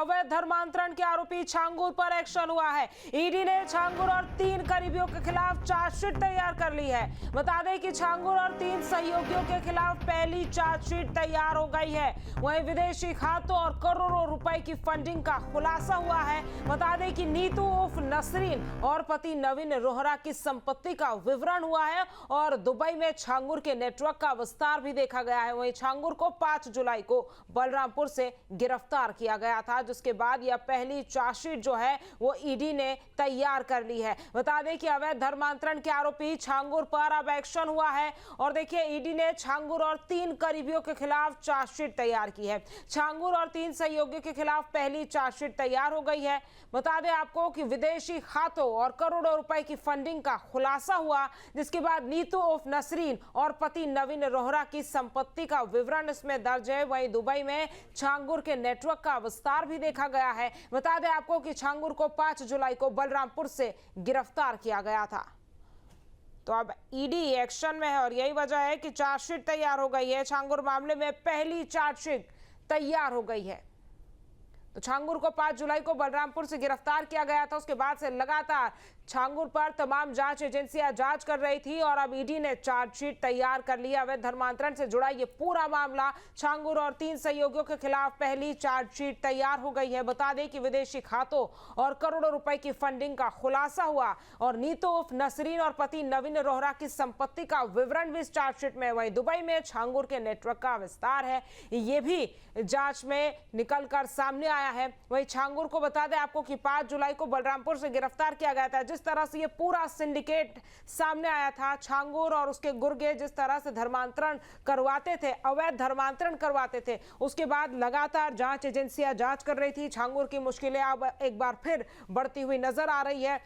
अवैध धर्मांतरण के आरोपी छांगुर पर एक्शन हुआ है। ईडी ने छांगुर और 3 करीबियों के खिलाफ चार्जशीट तैयार कर ली है। बता दें कि छांगुर और 3 सहयोगियों के खिलाफ पहली चार्जशीट तैयार हो गई है। वहीं विदेशी खातों और करोड़ों रुपए की फंडिंग का खुलासा हुआ है। बता दें कि नीतू उर्फ नसरीन और पति नवीन रोहरा की संपत्ति का विवरण हुआ है और दुबई में छांगुर के नेटवर्क का विस्तार भी देखा गया है। वहीं छांगुर को 5 जुलाई को बलरामपुर से गिरफ्तार किया गया था, जिसके बाद यह पहली चार्जशीट जो है वो ईडी ने तैयार कर ली है। बता दें कि अवैध धर्मांतरण के आरोपी छांगुर पर अब एक्शन हुआ है और देखिए ईडी ने छांगुर और 3 करीबियों के खिलाफ चार्जशीट तैयार की है। छांगुर और 3 सहयोगियों के खिलाफ पहली चार्जशीट तैयार हो गई है। बता दें आपको कि विदेशी खातों और करोड़ों रुपए की फंडिंग का खुलासा हुआ, जिसके बाद नीतू उर्फ नसरीन और पति नवीन रोहरा की संपत्ति का विवरण इसमें दर्ज है। वहीं दुबई में छांगुर के नेटवर्क का विस्तार भी देखा गया है। बता दें आपको कि छांगुर को 5 जुलाई को बलरामपुर से गिरफ्तार किया गया था। तो अब ईडी एक्शन में है और यही वजह है कि चार्जशीट तैयार हो गई है। छांगुर मामले में पहली चार्जशीट तैयार हो गई है। तो छांगुर को 5 जुलाई को बलरामपुर से गिरफ्तार किया गया था। उसके बाद से लगातार छांगुर पर तमाम जांच एजेंसियां जांच कर रही थी और अब ईडी ने चार्जशीट तैयार कर ली। अवैध धर्मांतरण से जुड़ा ये पूरा मामला, छांगुर और 3 सहयोगियों के खिलाफ पहली चार्जशीट तैयार हो गई है। बता दें कि विदेशी खातों और करोड़ों रुपए की फंडिंग का खुलासा हुआ और नीतू उर्फ नसरीन और पति नवीन रोहरा की संपत्ति का विवरण भी इस चार्जशीट में। वहीं दुबई में छांगुर के नेटवर्क का विस्तार है, ये भी जांच में निकल कर सामने आया है। वहीं छांगुर को बता दें आपको कि 5 जुलाई को बलरामपुर से गिरफ्तार किया गया था। जिस तरह से ये पूरा सिंडिकेट सामने आया था, छांगुर और उसके गुर्गे जिस तरह से धर्मांतरण करवाते थे, अवैध धर्मांतरण करवाते थे, उसके बाद लगातार जांच एजेंसियां जांच कर रही थी। छांगुर की मुश्किलें अब एक बार फिर बढ़ती हुई नजर आ रही है।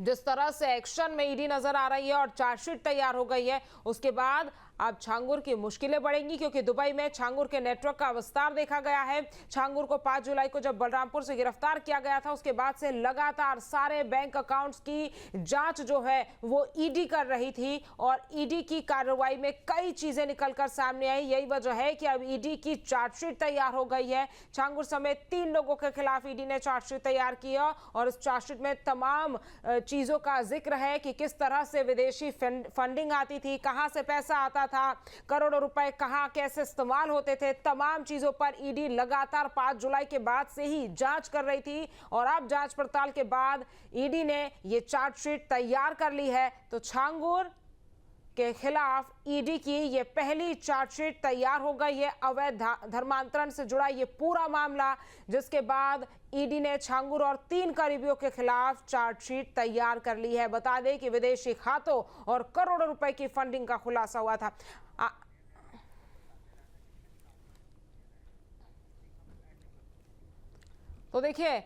जिस तरह से एक्शन में ईडी नजर आ रही है और चार्जशीट तैयार हो गई है, उसके बाद अब छांगुर की मुश्किलें बढ़ेंगी, क्योंकि दुबई में छांगुर के नेटवर्क का विस्तार देखा गया है। छांगुर को 5 जुलाई को जब बलरामपुर से गिरफ्तार किया गया था, उसके बाद से लगातार सारे बैंक अकाउंट्स की जांच जो है वो ईडी कर रही थी और ईडी की कार्रवाई में कई चीजें निकलकर सामने आई। यही वजह है कि अब ईडी की चार्जशीट तैयार हो गई है। छांगुर समेत 3 लोगों के खिलाफ ईडी ने चार्जशीट तैयार किया और इस चार्जशीट में तमाम चीजों का जिक्र है कि किस तरह से विदेशी फंडिंग आती थी, कहां से पैसा आता था, करोड़ों रुपए कहां कैसे इस्तेमाल होते थे। तमाम चीजों पर ईडी लगातार 5 जुलाई के बाद से ही जांच कर रही थी और अब जांच पड़ताल के बाद ईडी ने ये चार्जशीट तैयार कर ली है। तो छांगुर के खिलाफ ईडी की ये पहली चार्जशीट तैयार हो गई है। अवैध धर्मांतरण से जुड़ा ये पूरा मामला, जिसके बाद ईडी ने छांगुर और 3 करीबियों के खिलाफ चार्जशीट तैयार कर ली है। बता दें कि विदेशी खातों और करोड़ों रुपए की फंडिंग का खुलासा हुआ था। तो देखिए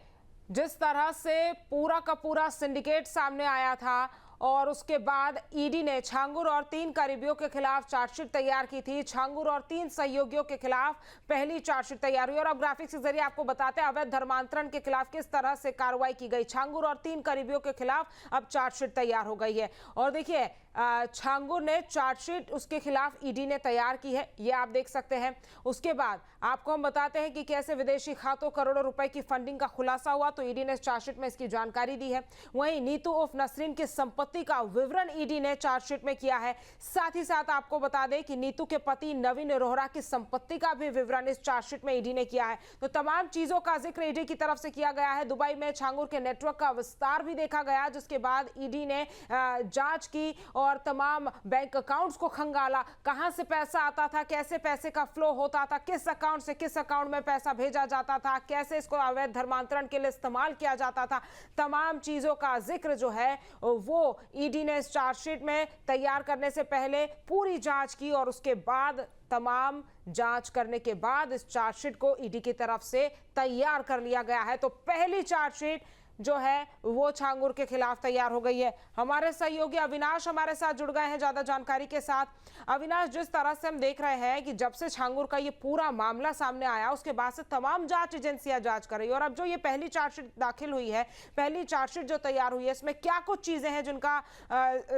जिस तरह से पूरा का पूरा सिंडिकेट सामने आया था और उसके बाद ईडी ने छांगुर और 3 करीबियों के खिलाफ चार्जशीट तैयार की थी। छांगुर और 3 सहयोगियों के खिलाफ पहली चार्जशीट तैयार हुई और अब ग्राफिक्स के जरिए आपको बताते हैं अवैध धर्मांतरण के खिलाफ किस तरह से कार्रवाई की गई। छांगुर और 3 करीबियों के खिलाफ अब चार्जशीट तैयार हो गई है और देखिए छांगुर ने चार्जशीट उसके खिलाफ ईडी ने तैयार की है, ये आप देख सकते हैं। उसके बाद आपको हम बताते हैं कि कैसे विदेशी खातों करोड़ों रुपए की फंडिंग का खुलासा हुआ, तो ईडी ने चार्जशीट में इसकी जानकारी दी है। वहीं नीतू उर्फ नसरीन की संपत्ति का विवरण ईडी ने चार्जशीट में किया है। साथ ही साथ आपको बता दें कि नीतू के पति नवीन रोहरा की संपत्ति का भी विवरण इस चार्जशीट में ईडी ने किया है। तो तमाम चीजों का जिक्र ईडी की तरफ से किया गया है। दुबई में छांगुर के नेटवर्क का विस्तार भी देखा गया, जिसके बाद ईडी ने जांच की और तमाम बैंक अकाउंट्स को खंगाला, कहां से पैसा आता था, कैसे पैसे का फ्लो होता था, किस अकाउंट से किस अकाउंट में पैसा भेजा जाता था, कैसे इसको अवैध धर्मांतरण के लिए इस्तेमाल किया जाता था। तमाम चीजों का जिक्र जो है वो ईडी ने इस चार्जशीट में तैयार करने से पहले पूरी जांच की और उसके बाद तमाम जांच करने के बाद इस चार्जशीट को ईडी की तरफ से तैयार कर लिया गया है। तो पहली चार्जशीट जो है वो छांगुर के खिलाफ तैयार हो गई है। हमारे सहयोगी अविनाश हमारे साथ जुड़ गए हैं ज्यादा जानकारी के साथ। अविनाश, जिस तरह से हम देख रहे हैं कि जब से छांगुर का ये पूरा मामला सामने आया उसके बाद से तमाम जांच एजेंसियां जांच कर रही है और अब जो ये पहली चार्जशीट दाखिल हुई है, पहली चार्जशीट जो तैयार हुई है, इसमें क्या कुछ चीजें हैं जिनका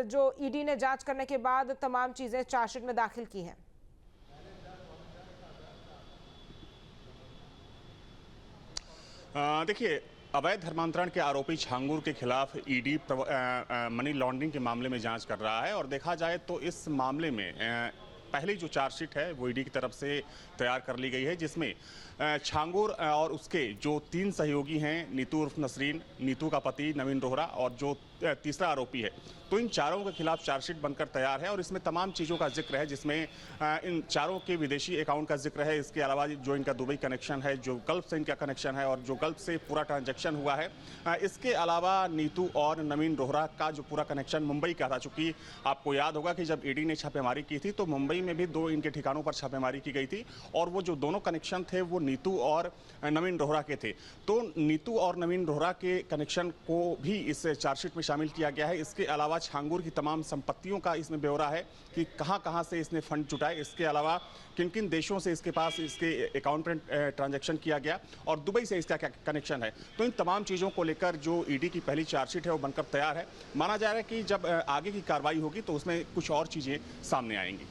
जो ईडी ने जांच करने के बाद तमाम चीजें चार्जशीट में दाखिल की हैं? देखिए, अवैध धर्मांतरण के आरोपी छांगुर के खिलाफ ईडी मनी लॉन्ड्रिंग के मामले में जांच कर रहा है और देखा जाए तो इस मामले में पहली जो चार्जशीट है वो ईडी की तरफ से तैयार कर ली गई है, जिसमें छांगुर और उसके जो 3 सहयोगी हैं, नीतू उर्फ नसरीन, नीतू का पति नवीन रोहरा और जो तीसरा आरोपी है, तो इन चारों के खिलाफ चार्जशीट बनकर तैयार है और इसमें तमाम चीज़ों का जिक्र है, जिसमें इन चारों के विदेशी अकाउंट का जिक्र है। इसके अलावा जो इनका दुबई कनेक्शन है, जो गल्फ से इनका कनेक्शन है और जो गल्फ से पूरा ट्रांजैक्शन हुआ है, इसके अलावा नीतू और नवीन रोहरा का जो पूरा कनेक्शन मुंबई का था। चूँकि आपको याद होगा कि जब ईडी ने छापेमारी की थी तो मुंबई में भी 2 इनके ठिकानों पर छापेमारी की गई थी और वो जो दोनों कनेक्शन थे वो नीतू और नवीन रोहरा के थे। तो नीतू और नवीन रोहरा के कनेक्शन को भी इस चार्जशीट में शामिल किया गया है। इसके अलावा छांगुर की तमाम संपत्तियों का इसमें ब्यौरा है कि कहां से इसने फंड जुटाए, इसके अलावा किन किन देशों से इसके पास इसके अकाउंट पर ट्रांजैक्शन किया गया और दुबई से इसका क्या कनेक्शन है। तो इन तमाम चीज़ों को लेकर जो ईडी की पहली चार्जशीट है वो बनकर तैयार है। माना जा रहा है कि जब आगे की कार्रवाई होगी तो उसमें कुछ और चीज़ें सामने आएंगी।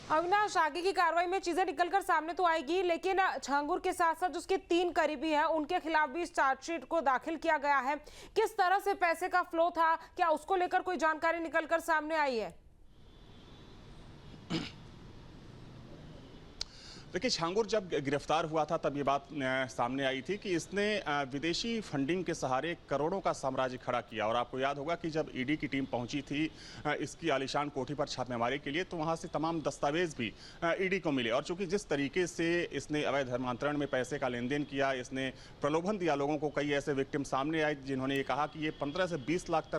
अविनाश, आगे की कार्रवाई में चीजें निकलकर सामने तो आएगी, लेकिन छांगुर के साथ साथ उसके 3 करीबी हैं, उनके खिलाफ भी इस चार्जशीट को दाखिल किया गया है। किस तरह से पैसे का फ्लो था, क्या उसको लेकर कोई जानकारी निकलकर सामने आई है? देखिए, छांगुर जब गिरफ्तार हुआ था तब ये बात सामने आई थी कि इसने विदेशी फंडिंग के सहारे करोड़ों का साम्राज्य खड़ा किया। और आपको याद होगा कि जब ईडी की टीम पहुंची थी इसकी आलीशान कोठी पर छापेमारी के लिए, तो वहां से तमाम दस्तावेज भी ईडी को मिले। और चूंकि जिस तरीके से इसने अवैध धर्मांतरण में पैसे का लेन देन किया, इसने प्रलोभन दिया लोगों को, कई ऐसे विक्टिम सामने आए जिन्होंने ये कहा कि ये 15 से 20 लाख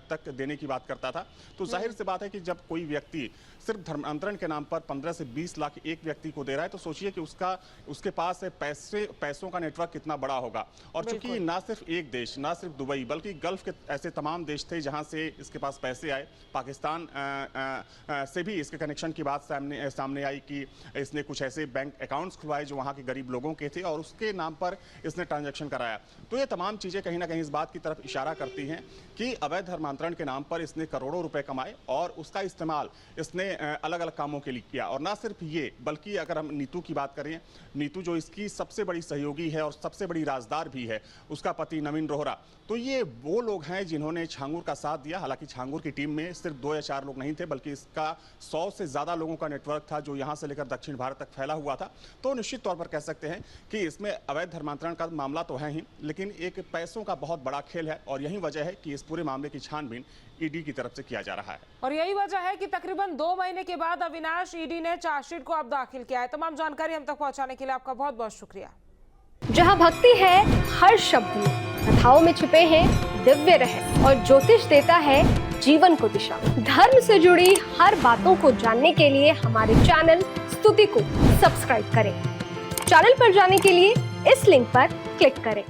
तक देने की बात करता था। तो जाहिर सी बात है कि जब कोई व्यक्ति सिर्फ धर्मांतरण के नाम पर 15 से 20 लाख एक व्यक्ति को दे रहा है, तो सोचिए कि उसके पास पैसों का नेटवर्क कितना बड़ा होगा। और चूंकि ना सिर्फ एक देश, ना सिर्फ दुबई, बल्कि गल्फ के ऐसे तमाम देश थे जहां से इसके पास पैसे आए। पाकिस्तान से भी इसके कनेक्शन की बात सामने आई कि इसने कुछ ऐसे बैंक अकाउंट्स खुलवाए जो वहां के गरीब लोगों के थे और उसके नाम पर इसने ट्रांजैक्शन कराया। तो ये तमाम चीजें कहीं ना कहीं इस बात की तरफ इशारा करती हैं कि अवैध धर्मांतरण के नाम पर इसने करोड़ों रुपए कमाए और उसका इस्तेमाल इसने अलग अलग कामों के लिए किया। और ना सिर्फ ये, बल्कि अगर हम नीतू की बात करें, नीतू जो इसकी सबसे बड़ी सहयोगी है और सबसे बड़ी राजदार भी है, उसका पति नवीन रोहरा, तो ये वो लोग हैं जिन्होंने छांगुर का साथ दिया। हालांकि छांगुर की टीम में सिर्फ 2 या 4 लोग नहीं थे, बल्कि इसका 100 से ज़्यादा लोगों का नेटवर्क था जो यहाँ से लेकर दक्षिण भारत तक फैला हुआ था। तो निश्चित तौर पर कह सकते हैं कि इसमें अवैध धर्मांतरण का मामला तो है ही, लेकिन एक पैसों का बहुत बड़ा खेल है और यही वजह है कि इस पूरे मामले की छानबीन ईडी की तरफ से किया जा रहा है। और यही वजह है कि तकरीबन 2 महीने के बाद अविनाश, ईडी ने चार्जशीट को अब दाखिल किया है। तमाम जानकारी हम तक पहुंचाने के लिए आपका बहुत बहुत शुक्रिया। जहां भक्ति है हर शब्द में, कथाओं में छिपे हैं दिव्य रहस्य और ज्योतिष देता है जीवन को दिशा। धर्म से जुड़ी हर बातों को जानने के लिए हमारे चैनल स्तुति को सब्सक्राइब करें। चैनल पर जाने के लिए इस लिंक पर क्लिक करें।